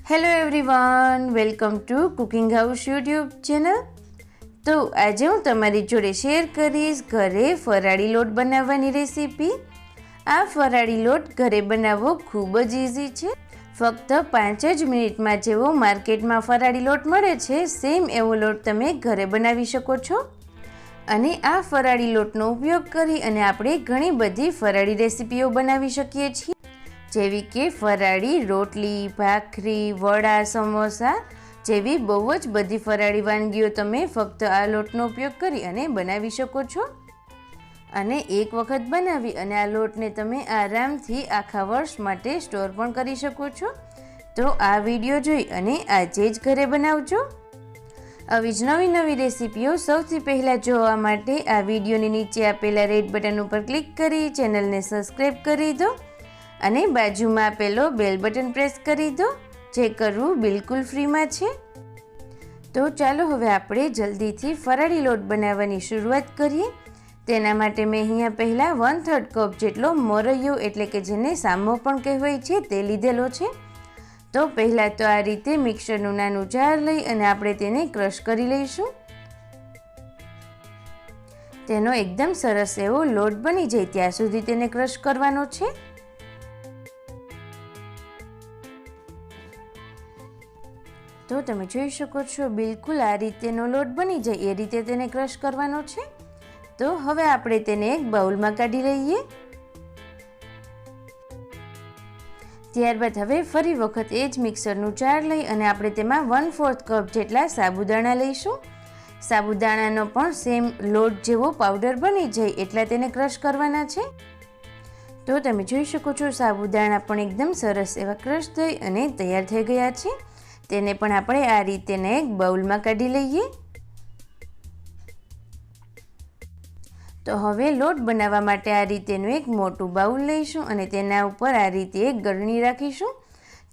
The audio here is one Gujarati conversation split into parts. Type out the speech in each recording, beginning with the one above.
Hello everyone, welcome to cooking house YouTube channel. તો આજે હું તમારી જોડે શેર કરીશ ઘરે ફરાળી લોટ બનાવવાની રેસીપી. આ ફરાળી લોટ ઘરે બનાવવો ખૂબ જ ઇઝી છે. ફક્ત 5 જ મિનિટમાં જેવો માર્કેટમાં ફરાળી લોટ મળે છે સેમ એવો લોટ તમે ઘરે બનાવી શકો છો. અને આ ફરાળી લોટનો ઉપયોગ કરી અને આપણે ઘણી બધી ફરાળી રેસીપીઓ બનાવી શકીએ છીએ, જેવી કે ફરાળી રોટલી, ભાખરી, વડા, સમોસા જેવી બહુ જ બધી ફરાળી વાનગીઓ તમે ફક્ત આ લોટનો ઉપયોગ કરી અને બનાવી શકો છો. અને એક વખત બનાવી અને આ લોટને તમે આરામથી આખા વર્ષ માટે સ્ટોર પણ કરી શકો છો. તો આ વિડીયો જોઈ અને આજે જ ઘરે બનાવજો. આવી જ નવી નવી રેસીપીઓ સૌથી પહેલાં જોવા માટે આ વિડીયોની નીચે આપેલા રેડ બટન ઉપર ક્લિક કરી ચેનલને સબસ્ક્રાઈબ કરી દો અને બાજુમાં આપેલો બેલ બટન પ્રેસ કરી દો, જે કરવું બિલકુલ ફ્રીમાં છે. તો ચાલો હવે આપણે જલ્દીથી ફરાળી લોટ બનાવવાની શરૂઆત કરીએ. તેના માટે મેં અહીંયા પહેલાં 1/3 કપ જેટલો મોરૈયો એટલે કે જેને સામો પણ કહેવાય છે તે લીધેલો છે. તો પહેલાં તો આ રીતે મિક્સરનું નાનું જાર લઈ અને આપણે તેને ક્રશ કરી લઈશું. તેનો એકદમ સરસ એવો લોટ બની જાય ત્યાં સુધી તેને ક્રશ કરવાનો છે. તો તમે જોઈ શકો છો બિલકુલ આ રીતેનો લોટ બની જાય એ રીતે તેને ક્રશ કરવાનો છે. તો હવે આપણે તેને એક બાઉલમાં કાઢી લઈએ. ત્યારબાદ હવે ફરી વખત એ જ મિક્સરનું જાર લઈ અને આપણે તેમાં 1/4 કપ જેટલા સાબુદાણા લઈશું. સાબુદાણાનો પણ સેમ લોટ જેવો પાવડર બની જાય એટલા તેને ક્રશ કરવાના છે. તો તમે જોઈ શકો છો સાબુદાણા પણ એકદમ સરસ એવા ક્રશ થઈ અને તૈયાર થઈ ગયા છે. તેને પણ આપણે આ રીતે એક બાઉલમાં કાઢી લઈએ. તો હવે લોટ બનાવવા માટે આ રીતેનું એક મોટું બાઉલ લઈશું અને તેના ઉપર આ રીતે એક ગળણી રાખીશું.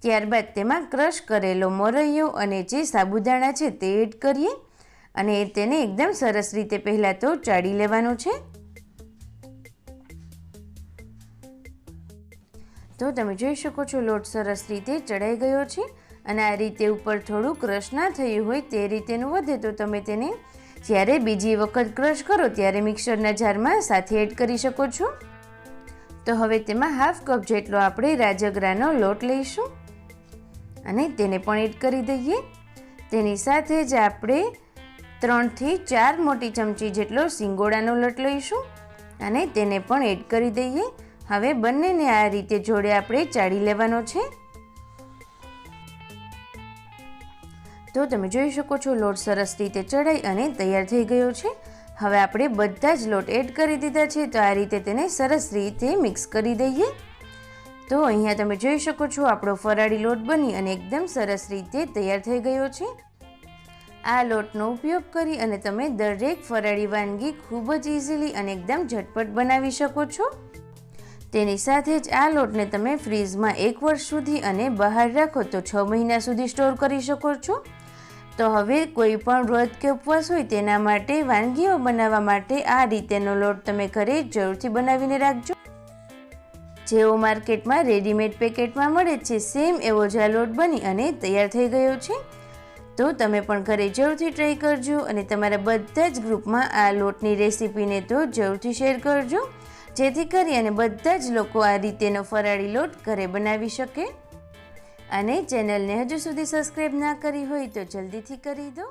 ત્યારબાદ તેમાં ક્રશ કરેલો મોરૈયો અને જે સાબુદાણા છે તે એડ કરીએ અને તેને એકદમ સરસ રીતે પહેલાં તો ચાળી લેવાનું છે. તો તમે જોઈ શકો છો લોટ સરસ રીતે ચડાઈ ગયો છે અને આ રીતે ઉપર થોડું ક્રશ ના થયું હોય તે રીતેનું વધે તો તમે તેને જ્યારે બીજી વખત ક્રશ કરો ત્યારે મિક્સરના જારમાં સાથે એડ કરી શકો છો. તો હવે તેમાં 1/2 કપ જેટલો આપણે રાજગરાનો લોટ લઈશું અને તેને પણ એડ કરી દઈએ. તેની સાથે જ આપણે 3 થી 4 મોટી ચમચી જેટલો સિંગોડાનો લોટ લઈશું અને તેને પણ એડ કરી દઈએ. હવે બંનેને આ રીતે જોડે આપણે ચાળી લેવાનો છે. તો તમે જોઈ શકો છો લોટ સરસ રીતે ચડાઈ અને તૈયાર થઈ ગયો છે. હવે આપણે બધા જ લોટ એડ કરી દીધા છે. તો આ રીતે તેને સરસ રીતે મિક્સ કરી દઈએ. તો અહીંયા તમે જોઈ શકો છો આપણો ફરાળી લોટ બની અને એકદમ સરસ રીતે તૈયાર થઈ ગયો છે. આ લોટનો ઉપયોગ કરી અને તમે દરેક ફરાળી વાનગી ખૂબ જ ઇઝીલી અને એકદમ ઝટપટ બનાવી શકો છો. તેની સાથે જ આ લોટને તમે ફ્રીઝમાં 1 વર્ષ સુધી અને બહાર રાખો તો 6 મહિના સુધી સ્ટોર કરી શકો છો. તો હવે કોઈ પણ વ્રત કે ઉપવાસ હોય તેના માટે વાનગીઓ બનાવવા માટે આ રીતેનો લોટ તમે ઘરે જરૂરથી બનાવીને રાખજો. જેવો માર્કેટમાં રેડીમેડ પેકેટમાં મળે છે સેમ એવો જ આ લોટ બની અને તૈયાર થઈ ગયો છે. તો તમે પણ ઘરે જરૂરથી ટ્રાય કરજો અને તમારા બધા જ ગ્રુપમાં આ લોટની રેસીપીને તો જરૂરથી શેર કરજો, જેથી કરી અને બધા જ લોકો આ રીતેનો ફરાળી લોટ ઘરે બનાવી શકે. અને ચેનલને હજુ સુધી સબસ્ક્રાઈબ ના કરી હોય તો જલ્દીથી કરી દો.